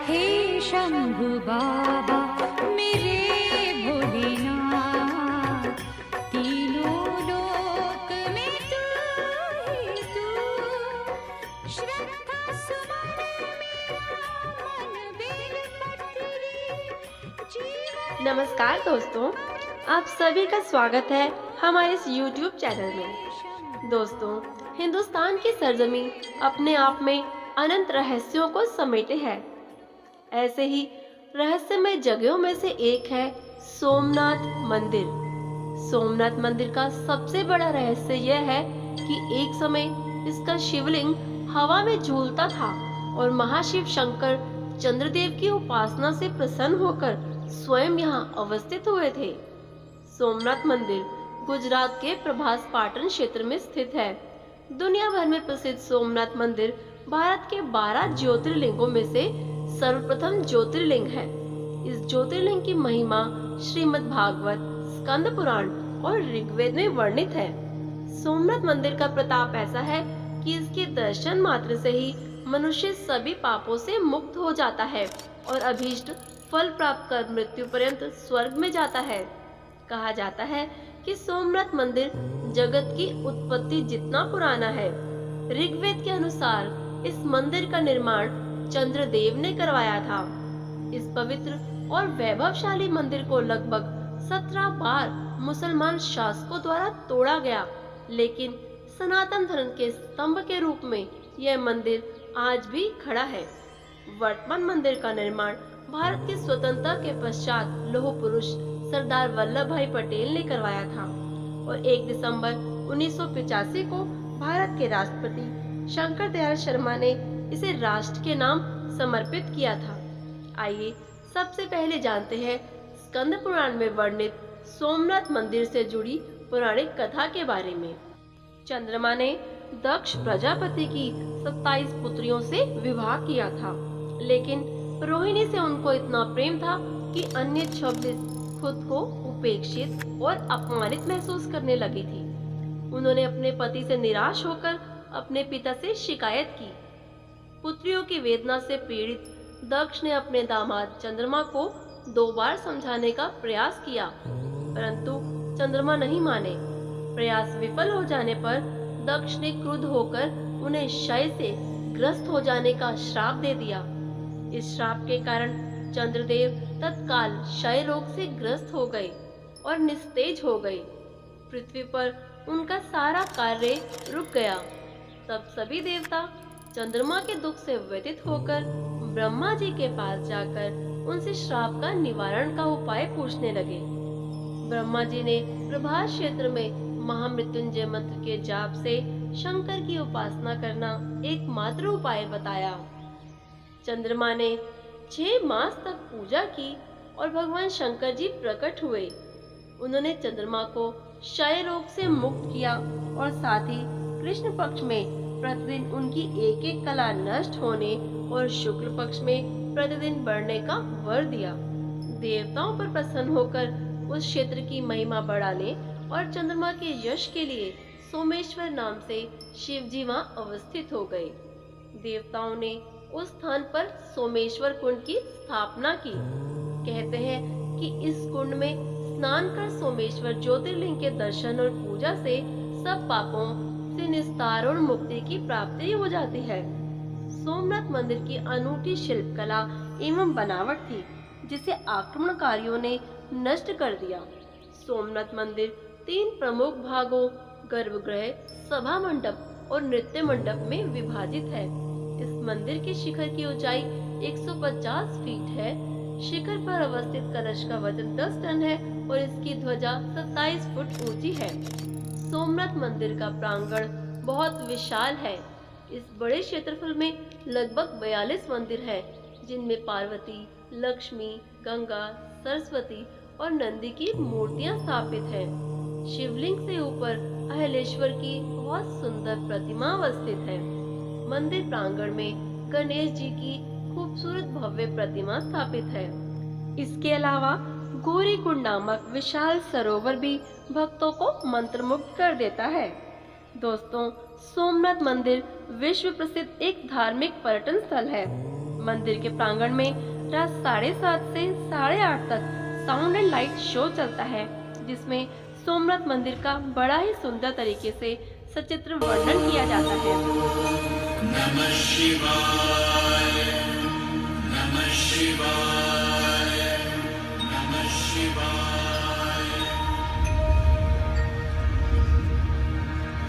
हे शंभु बाबा मेरे भोलेनाथ, तीनों लोक में तू ही तू, श्रद्धा सुमन मेरा मन बेलपत्री जीवन। नमस्कार दोस्तों, आप सभी का स्वागत है हमारे इस YouTube चैनल में। दोस्तों, हिंदुस्तान की सरजमी अपने आप में अनंत रहस्यों को समेटे है। ऐसे ही रहस्यमय जगहों में से एक है सोमनाथ मंदिर। सोमनाथ मंदिर का सबसे बड़ा रहस्य यह है कि एक समय इसका शिवलिंग हवा में झूलता था और महाशिव शंकर चंद्रदेव की उपासना से प्रसन्न होकर स्वयं यहाँ अवस्थित हुए थे। सोमनाथ मंदिर गुजरात के प्रभास पाटन क्षेत्र में स्थित है। दुनिया भर में प्रसिद्ध सोमनाथ मंदिर भारत के 12 ज्योतिर्लिंगों में से सर्वप्रथम ज्योतिर्लिंग है। इस ज्योतिर्लिंग की महिमा श्रीमद् भागवत, स्कंद पुराण और ऋग्वेद में वर्णित है। सोमनाथ मंदिर का प्रताप ऐसा है कि इसके दर्शन मात्र से ही मनुष्य सभी पापों से मुक्त हो जाता है और अभीष्ट फल प्राप्त कर मृत्यु पर्यंत स्वर्ग में जाता है। कहा जाता है कि सोमनाथ मंदिर जगत की उत्पत्ति जितना पुराना है। ऋग्वेद के अनुसार इस मंदिर का निर्माण चंद्रदेव ने करवाया था। इस पवित्र और वैभवशाली मंदिर को लगभग 17 बार मुसलमान शासकों द्वारा तोड़ा गया, लेकिन सनातन धर्म के स्तंभ के रूप में यह मंदिर आज भी खड़ा है। वर्तमान मंदिर का निर्माण भारत की स्वतंत्रता के पश्चात लौह पुरुष सरदार वल्लभ भाई पटेल ने करवाया था और 1 दिसंबर 1985 को भारत के राष्ट्रपति शंकर दयाल शर्मा ने इसे राष्ट्र के नाम समर्पित किया था। आइए सबसे पहले जानते हैं स्कंद पुराण में वर्णित सोमनाथ मंदिर से जुड़ी पौराणिक कथा के बारे में। चंद्रमा ने दक्ष प्रजापति की 27 पुत्रियों से विवाह किया था, लेकिन रोहिणी से उनको इतना प्रेम था कि अन्य 26 खुद को उपेक्षित और अपमानित महसूस करने लगी थी। उन्होंने अपने पति से निराश होकर अपने पिता से शिकायत की। पुत्रियों की वेदना से पीड़ित दक्ष ने अपने दामाद चंद्रमा को 2 बार समझाने का प्रयास किया, परंतु चंद्रमा नहीं माने। प्रयास विफल हो जाने पर दक्ष ने क्रुद्ध होकर उन्हें क्षय से ग्रस्त हो जाने का श्राप दे दिया। इस श्राप के कारण चंद्रदेव तत्काल क्षय रोग से ग्रस्त हो गए और निस्तेज हो गए। पृथ्वी पर उनका सारा कार्य रुक गया। तब सभी देवता चंद्रमा के दुख से व्यथित होकर ब्रह्मा जी के पास जाकर उनसे श्राप का निवारण का उपाय पूछने लगे। ब्रह्मा जी ने प्रभास क्षेत्र में महामृत्युंजय मंत्र के जाप से शंकर की उपासना करना एकमात्र उपाय बताया। चंद्रमा ने 6 मास तक पूजा की और भगवान शंकर जी प्रकट हुए। उन्होंने चंद्रमा को क्षय रोग से मुक्त किया और साथ ही कृष्ण पक्ष में प्रतिदिन उनकी एक एक कला नष्ट होने और शुक्ल पक्ष में प्रतिदिन बढ़ने का वर दिया। देवताओं पर प्रसन्न होकर उस क्षेत्र की महिमा बढ़ाने और चंद्रमा के यश के लिए सोमेश्वर नाम से शिव जी वहाँ अवस्थित हो गए। देवताओं ने उस स्थान पर सोमेश्वर कुंड की स्थापना की। कहते हैं कि इस कुंड में स्नान कर सोमेश्वर ज्योतिर्लिंग के दर्शन और पूजा से सब पापों से निस्तार और मुक्ति की प्राप्ति हो जाती है। सोमनाथ मंदिर की अनूठी शिल्पकला एवं बनावट थी, जिसे आक्रमणकारियों ने नष्ट कर दिया। सोमनाथ मंदिर 3 प्रमुख भागों गर्भगृह, सभा मंडप और नृत्य मंडप में विभाजित है। इस मंदिर के शिखर की ऊंचाई 150 फीट है। शिखर पर अवस्थित कलश का वजन 10 टन है और इसकी ध्वजा 27 फुट ऊंची है। सोमनाथ मंदिर का प्रांगण बहुत विशाल है। इस बड़े क्षेत्रफल में लगभग 42 मंदिर हैं, जिनमें पार्वती, लक्ष्मी, गंगा, सरस्वती और नंदी की मूर्तियां स्थापित हैं। शिवलिंग से ऊपर अहलेश्वर की बहुत सुंदर प्रतिमा अवस्थित है। मंदिर प्रांगण में गणेश जी की खूबसूरत भव्य प्रतिमा स्थापित है। इसके अलावा गौरीकुंड नामक विशाल सरोवर भी भक्तों को मंत्रमुग्ध कर देता है। दोस्तों, सोमनाथ मंदिर विश्व प्रसिद्ध एक धार्मिक पर्यटन स्थल है। मंदिर के प्रांगण में रात 7:30 से 8:30 तक साउंड एंड लाइट शो चलता है, जिसमें सोमनाथ मंदिर का बड़ा ही सुंदर तरीके से सचित्र वर्णन किया जाता है। नमः शिवाय, नमः शिवाय, नमः शिवाय।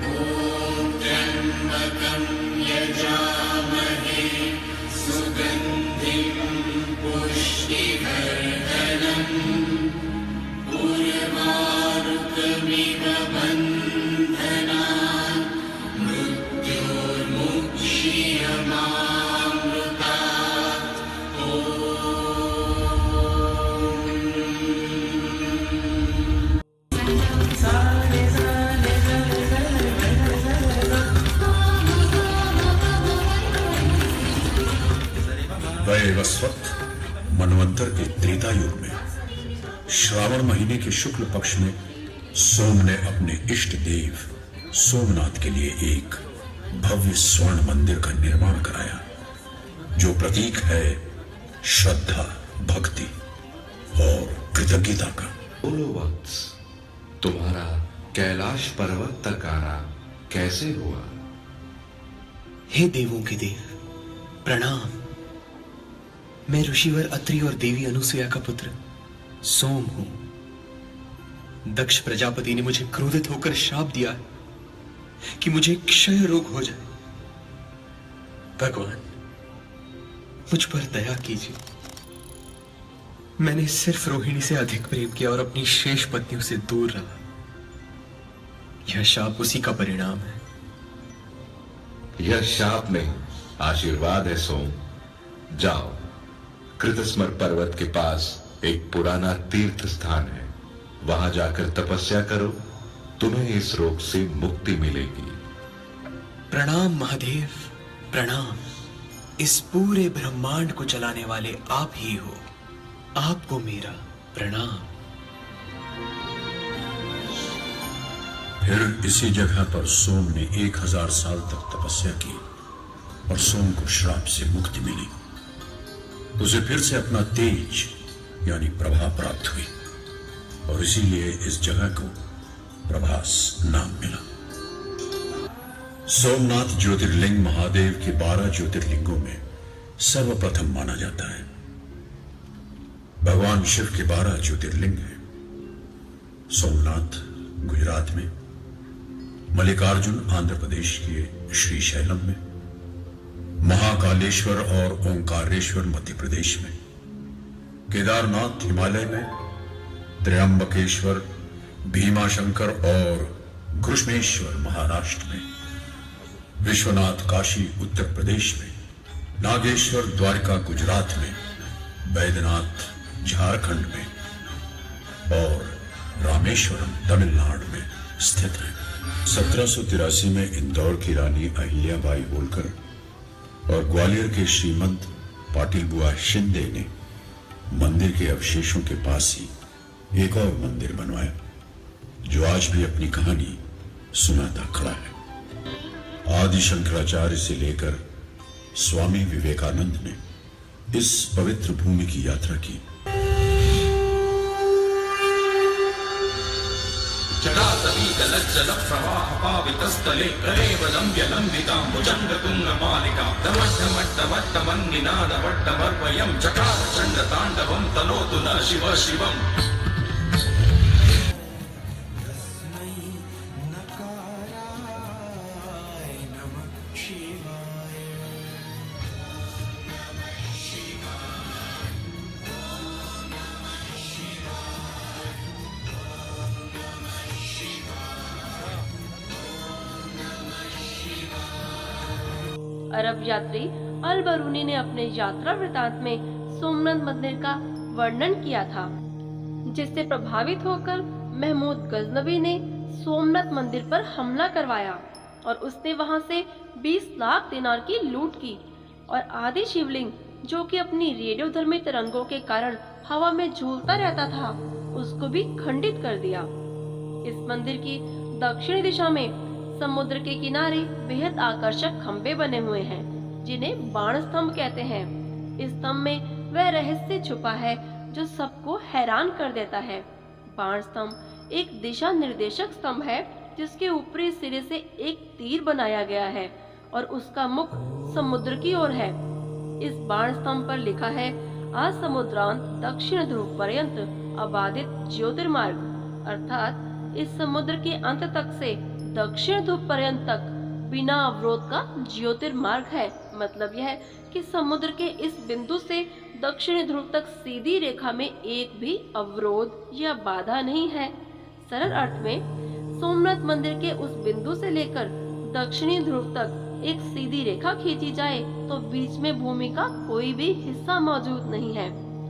ॐ त्र्यम्बकं यजामहे सुगन्धिं पुष्टिवर्धनम् उर्वारुकमिव बन्धनान् मृत्युर्मुक्षीयमामृतात्। वैवस्वत मनवंतर के त्रेता युग में श्रावण महीने के शुक्ल पक्ष में सोम ने अपने इष्ट देव सोमनाथ के लिए एक भव्य स्वर्ण मंदिर का निर्माण कराया, जो प्रतीक है श्रद्धा, भक्ति और कृतज्ञता का। बोलो वत्स, तुम्हारा कैलाश पर्वत तक आना कैसे हुआ? हे देवों के देव, प्रणाम। मैं ऋषिवर अत्रि और देवी अनुसुया का पुत्र सोम हूं। दक्ष प्रजापति ने मुझे क्रोधित होकर श्राप दिया है कि मुझे क्षय रोग हो जाए। भगवान, मुझ पर दया कीजिए। मैंने सिर्फ रोहिणी से अधिक प्रेम किया और अपनी शेष पत्नियों से दूर रहा। यह शाप उसी का परिणाम है। यह शाप नहीं, आशीर्वाद है सोम। जाओ, कृतस्मर पर्वत के पास एक पुराना तीर्थ स्थान है, वहां जाकर तपस्या करो, तुम्हें इस रोग से मुक्ति मिलेगी। प्रणाम महादेव, प्रणाम। इस पूरे ब्रह्मांड को चलाने वाले आप ही हो, आपको मेरा प्रणाम। फिर इसी जगह पर सोम ने 1000 साल तक तपस्या की और सोम को श्राप से मुक्ति मिली। उसे फिर से अपना तेज यानी प्रभा प्राप्त हुई और इसीलिए इस जगह को प्रभास नाम मिला। सोमनाथ ज्योतिर्लिंग महादेव के 12 ज्योतिर्लिंगों में सर्वप्रथम माना जाता है। भगवान शिव के 12 ज्योतिर्लिंग हैं। सोमनाथ गुजरात में, मल्लिकार्जुन आंध्र प्रदेश के श्रीशैलम में, महाकालेश्वर और ओंकारेश्वर मध्य प्रदेश में, केदारनाथ हिमालय में, त्र्यंबकेश्वर, भीमाशंकर और घृष्णेश्वर महाराष्ट्र में, विश्वनाथ काशी उत्तर प्रदेश में, नागेश्वर द्वारका गुजरात में, बैद्यनाथ झारखंड में और रामेश्वरम तमिलनाडु में स्थित है। 1783 में इंदौर की रानी अहिल्याबाई होलकर और ग्वालियर के श्रीमंत पाटिल बुआ शिंदे ने मंदिर के अवशेषों के पास ही एक और मंदिर बनवाया, जो आज भी अपनी कहानी सुनाता खड़ा है। आदि शंकराचार्य से लेकर स्वामी विवेकानंद ने इस पवित्र भूमि की यात्रा की। जल प्रवाह पावितस्थले कलेवलंब्य लंबितां भुजंगतुंगमालिका दमड्डमड्डमट्टमन्निनादवड्डमर्वयं चकार चण्डताण्डवं तनोतु न शिव शिवम्। अरब यात्री अल बरूनी ने अपने यात्रा वृतांत में सोमनाथ मंदिर का वर्णन किया था, जिससे प्रभावित होकर महमूद गजनवी ने सोमनाथ मंदिर पर हमला करवाया और उसने वहां से 20 लाख दिनार की लूट की और आदि शिवलिंग, जो कि अपनी रेडियोधर्मी तरंगों के कारण हवा में झूलता रहता था, उसको भी खंडित कर दिया। इस मंदिर की दक्षिणी दिशा में समुद्र के किनारे बेहद आकर्षक खंभे बने हुए हैं, जिन्हें बाण स्तंभ कहते हैं। इस स्तंभ में वह रहस्य छुपा है जो सबको हैरान कर देता है। बाण स्तंभ एक दिशा निर्देशक स्तंभ है जिसके ऊपरी सिरे से एक तीर बनाया गया है और उसका मुख समुद्र की ओर है। इस बाण स्तंभ पर लिखा है असमुद्रांत दक्षिण ध्रुव पर्यंत अबाधित ज्योतिर्मार्ग, अर्थात इस समुद्र के अंत तक से दक्षिण ध्रुव पर्यंत तक बिना अवरोध का ज्योतिर्मार्ग है। मतलब यह कि समुद्र के इस बिंदु से दक्षिण ध्रुव तक सीधी रेखा में एक भी अवरोध या बाधा नहीं है। सरल अर्थ में सोमनाथ मंदिर के उस बिंदु से लेकर दक्षिणी ध्रुव तक एक सीधी रेखा खींची जाए तो बीच में भूमि का कोई भी हिस्सा मौजूद नहीं है।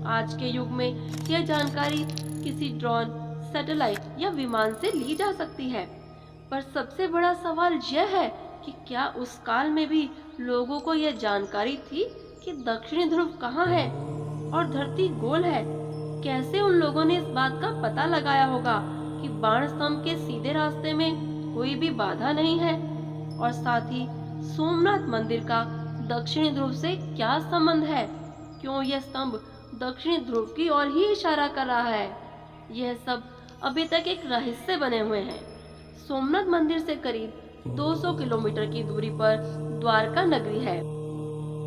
आज के युग में यह जानकारी किसी ड्रोन, सैटेलाइट या विमान से ली जा सकती है, पर सबसे बड़ा सवाल यह है कि क्या उस काल में भी लोगों को यह जानकारी थी कि दक्षिणी ध्रुव कहाँ है और धरती गोल है। कैसे उन लोगों ने इस बात का पता लगाया होगा कि बाण स्तंभ के सीधे रास्ते में कोई भी बाधा नहीं है, और साथ ही सोमनाथ मंदिर का दक्षिणी ध्रुव से क्या संबंध है? क्यों यह स्तंभ दक्षिणी ध्रुव की ओर ही इशारा कर रहा है? यह सब अभी तक एक रहस्य बने हुए हैं। सोमनाथ मंदिर से करीब 200 किलोमीटर की दूरी पर द्वारका नगरी है,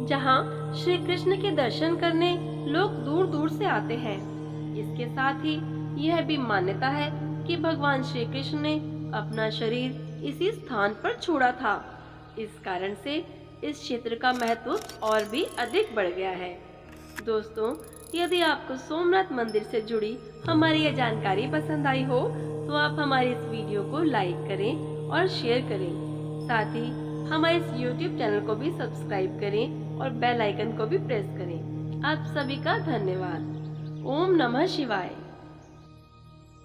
जहां श्री कृष्ण के दर्शन करने लोग दूर दूर से आते हैं। इसके साथ ही यह भी मान्यता है कि भगवान श्री कृष्ण ने अपना शरीर इसी स्थान पर छोड़ा था। इस कारण से इस क्षेत्र का महत्व और भी अधिक बढ़ गया है। दोस्तों, यदि आपको सोमनाथ मंदिर से जुड़ी हमारी यह जानकारी पसंद आई हो तो आप हमारे इस वीडियो को लाइक करें और शेयर करें। साथ ही हमारे इस YouTube चैनल को भी सब्सक्राइब करें और बेल आइकन को भी प्रेस करें। आप सभी का धन्यवाद। ओम नमः शिवाय।